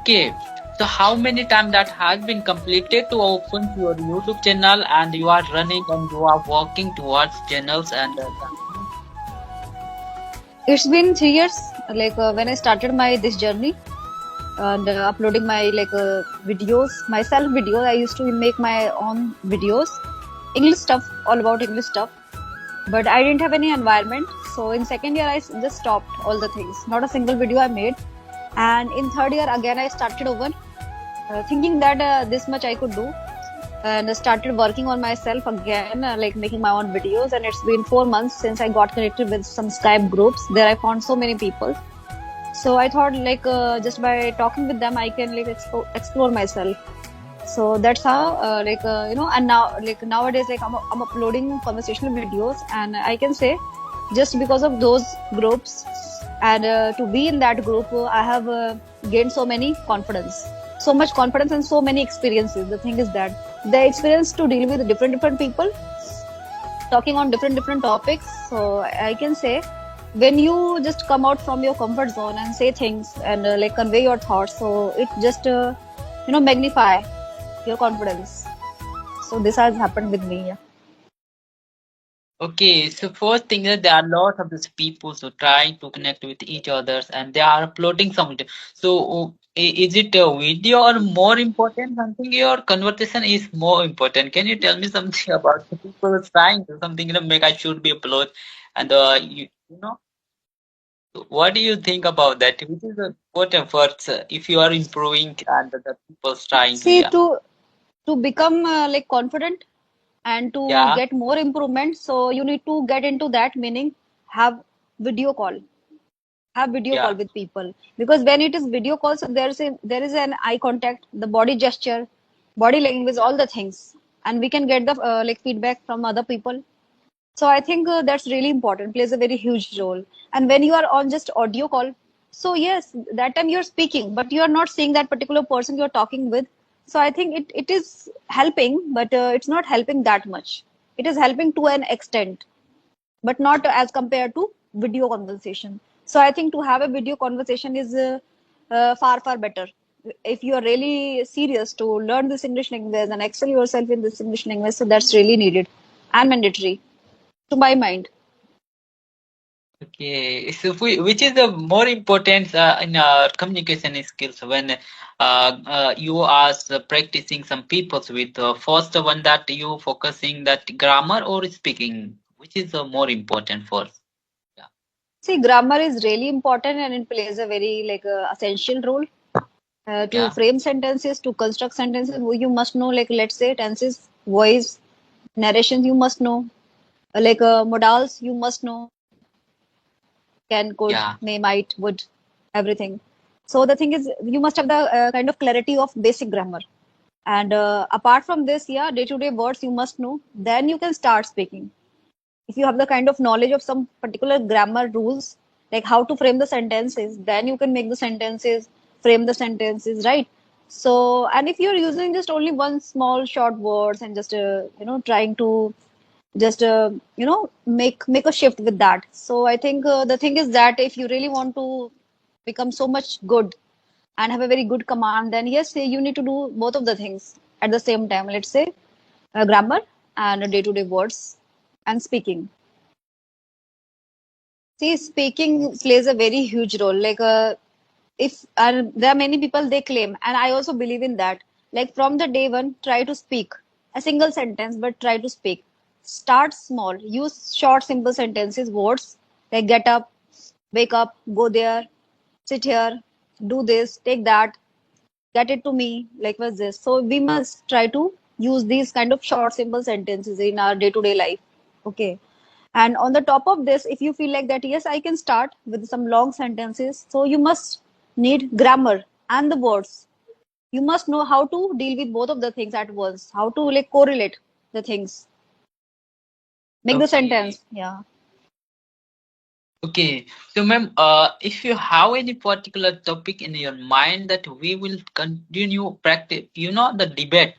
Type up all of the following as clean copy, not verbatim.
Okay, so how many times that has been completed to open your YouTube channel and you are running and you are working towards channels and It's been 3 years, like when I started my this journey and uploading my videos, myself videos. I used to make my own videos, English stuff, all about English stuff. But I didn't have any environment. So in second year, just stopped all the things. Not a single video I made. And in third year, again, I started over, thinking that this much I could do. And I started working on myself again, like making my own videos. And it's been 4 months since I got connected with some Skype groups. There I found so many people. So I thought just by talking with them, I can explore myself. So that's how and now nowadays I'm uploading conversational videos, and I can say just because of those groups and to be in that group, I have gained so much confidence and so many experiences. The thing is that the experience to deal with different people, talking on different topics. So I can say when you just come out from your comfort zone and say things and convey your thoughts, so it just magnify your confidence. So this has happened with me. Yeah. okay, so first thing is there are a lot of these people who trying to connect with each others and they are uploading something. So is it a video or more important something? Your conversation is more important. Can you tell me something about the people who's trying to something make I should be upload and you know what do you think about that? Which is a what efforts if you are improving and the people's trying to See, yeah to become confident and to yeah get more improvement, so you need to get into that, meaning have video call have video call yeah with people, because when it is video call, so there is an eye contact, the body gesture, body language, yeah all the things, and we can get the feedback from other people. So I think that's really important, plays a very huge role. And when you are on just audio call, so yes, that time you're speaking, but you are not seeing that particular person you're talking with. So I think it is helping, but it's not helping that much. It is helping to an extent, but not as compared to video conversation. So I think to have a video conversation is far better. If you are really serious to learn this English language and excel yourself in this English language, so that's really needed and mandatory to my mind. okay so which is the more important in communication skills when you are practicing some peoples with first one that you focusing that grammar or speaking which is more important for yeah See, grammar is really important and it plays a very essential role to yeah frame sentences, to construct sentences. You must know, like, let's say tenses, voice, narrations. You must know, modals. You must know, can, could, yeah may, might, would, everything. So the thing is, you must have the kind of clarity of basic grammar. And apart from this, yeah, day-to-day words you must know. Then you can start speaking. If you have the kind of knowledge of some particular grammar rules, like how to frame the sentences, then you can make the sentences, frame the sentences, right? So, and if you're using just only one small short words and just trying to just make a shift with that. So I think the thing is that if you really want to become so much good and have a very good command, then yes, you need to do both of the things at the same time. Let's say grammar and day-to-day words and speaking. See, speaking plays a very huge role. If and there are many people they claim, and I also believe in that. Like from the day one, try to speak a single sentence, but try to speak. Start small. Use short, simple sentences, words like get up, wake up, go there, sit here, do this, take that, get it to me, like what's this. So we must try to use these kind of short, simple sentences in our day-to-day life. Okay. And on the top of this, if you feel like that, yes, I can start with some long sentences. So you must need grammar and the words. You must know how to deal with both of the things at once, how to like correlate the things, make the okay sentence. Yeah. okay so ma'am if you have any particular topic in your mind that we will continue practice the debate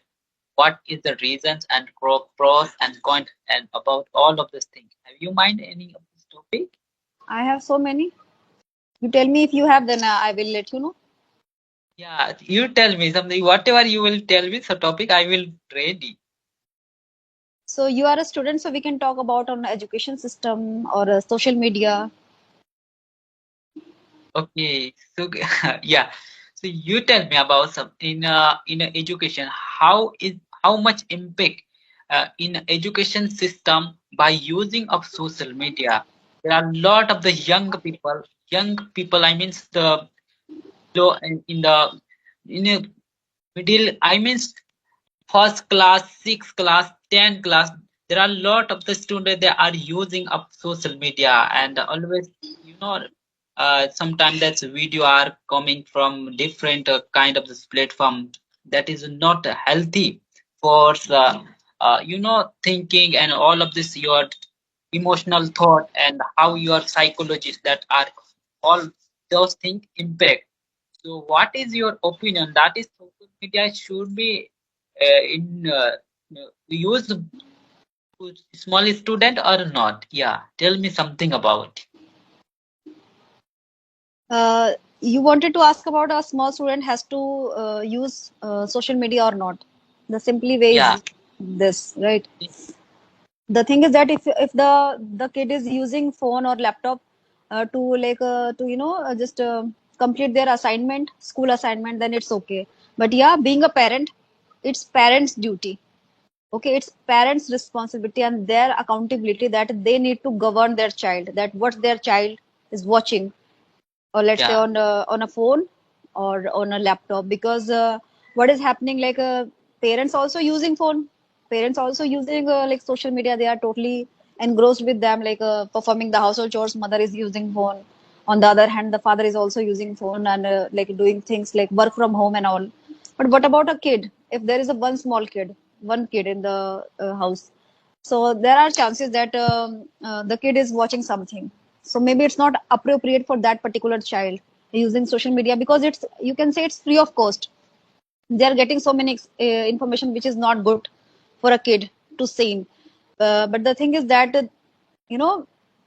what is the reasons and pros and cons and about all of this thing. Have you mind any of this topic? I have so many. You tell me if you have, then I will let you know. Yeah, you tell me something. Whatever you will tell me, so topic I will ready. So you are a student, so we can talk about on education system or social media. Okay, so yeah. So you tell me about some in education. How much impact in education system by using of social media? There are a lot of the young people. I mean the low in the in a middle. I mean first class, sixth class, 10th class, there are a lot of the students they are using of social media and always, you know, sometimes that video are coming from different kind of this platform that is not healthy for thinking and all of this your emotional thought and how your psychologist that are all those things impact. So what is your opinion that is social media should be in use to small student or not? Yeah, tell me something about. You wanted to ask about a small student has to use social media or not. The simply way Yeah, is this, right? The thing is that if the kid is using phone or laptop to just complete their assignment, school assignment, then it's okay. But yeah, being a parent, it's parents' duty. Okay, it's parents' responsibility and their accountability that they need to govern their child, that what their child is watching, or let's say yeah, on a phone or on a laptop, because what is happening, like parents also using phone, parents also using like social media, they are totally engrossed with them, like performing the household chores, mother is using phone, on the other hand the father is also using phone and like doing things like work from home and all. But what about a kid? If there is a one small kid, one kid in the house, so there are chances that the kid is watching something. So maybe it's not appropriate for that particular child using social media, because it's, you can say, it's free of cost. They are getting so many information which is not good for a kid to see. But the thing is that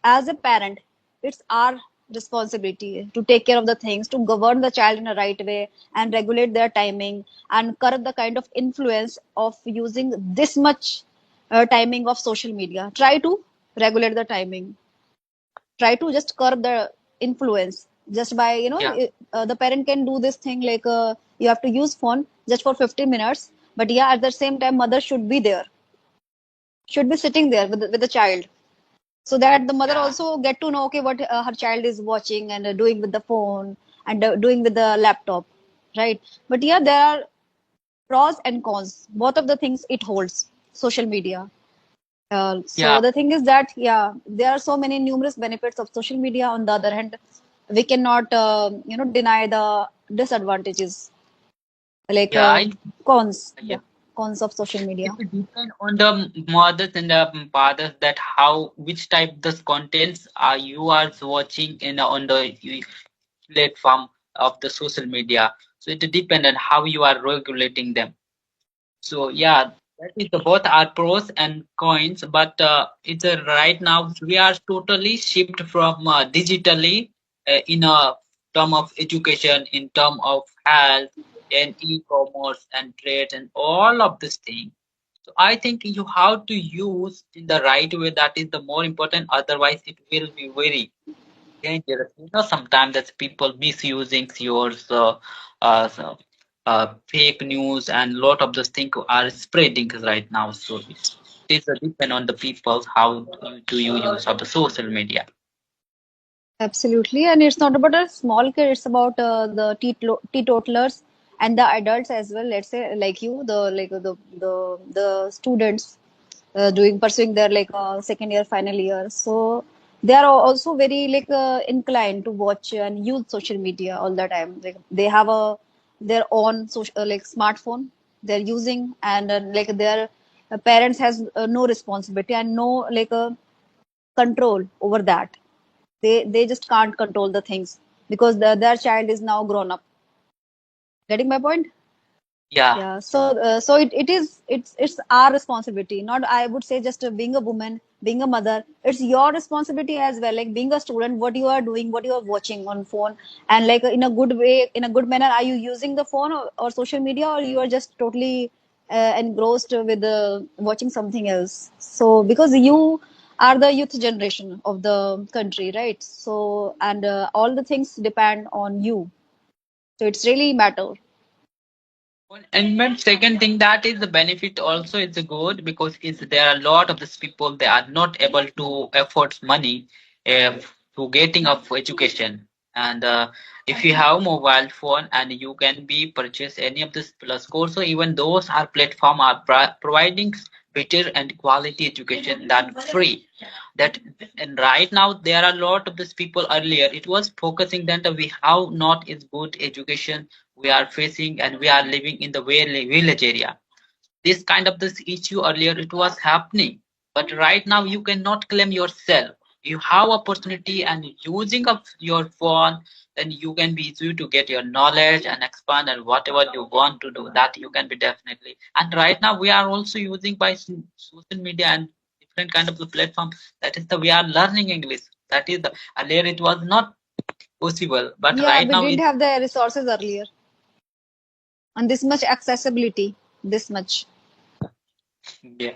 as a parent, it's our responsibility to take care of the things, to govern the child in a right way and regulate their timing and curb the kind of influence of using this much timing of social media. Try to regulate the timing, try to just curb the influence just by yeah, the parent can do this thing, like you have to use phone just for 15 minutes, but yeah, at the same time mother should be there, should be sitting there with the child, so that the mother yeah, also get to know, okay, what her child is watching and doing with the phone and doing with the laptop, right? But yeah, there are pros and cons, both of the things it holds, social media. So yeah. the thing is that, yeah, there are so many numerous benefits of social media. On the other hand, we cannot, deny the disadvantages, like Yeah, cons, yeah. yeah, cons of social It media. will depend on the mothers and the fathers that how which type the contents are you are watching in on the platform of the social media. So it depends on how you are regulating them. So yeah, that is the both are pros and cons, but it's right now we are totally shift from digitally in a term of education, in term of health and e-commerce and trade and all of this thing. So I think you have to use in the right way. That is the more important. Otherwise, it will be very dangerous. Sometimes that people misusing yours, so, fake news and lot of those things are spreading right now. So it is depend on the people how do you use of the social media. Absolutely, and it's not about a small kid; it's about the teetotalers and the adults as well. Let's say, like you, the students doing pursuing their like second year, final year. So they are also very like inclined to watch and use social media all the time. Like they have a their own social like smartphone they're using, and like their parents has no responsibility and no like control over that. They just can't control the things because their child is now grown up. Getting my point? Yeah. Yeah, so it is it's our responsibility. Not, I would say, just being a woman, being a mother. It's your responsibility as well. Like being a student, what you are doing, what you are watching on phone, and like in a good way, in a good manner. Are you using the phone or social media, or you are just totally engrossed with watching something else? So because you are the youth generation of the country, right? So and all the things depend on you. So it's really matter. And then second thing, that is the benefit also is good, because is there are a lot of these people, they are not able to afford money uh, to getting of education. And if you have mobile phone and you can be purchase any of this plus course, so even those are platform are providing better and quality education than free. That, and right now there are a lot of these people, earlier it was focusing that we have not is good education we are facing, and we are living in the village area. This kind of this issue earlier it was happening, but right now you cannot claim yourself. You have opportunity, and using of your phone, then you can be easy to get your knowledge and expand, and whatever you want to do, that you can be definitely. And right now we are also using by social media and different kind of the platform. That is the we are learning English. That is the, earlier it was not possible, but Yeah, right we now didn't it. have the resources earlier, and this much accessibility, this much. Yeah.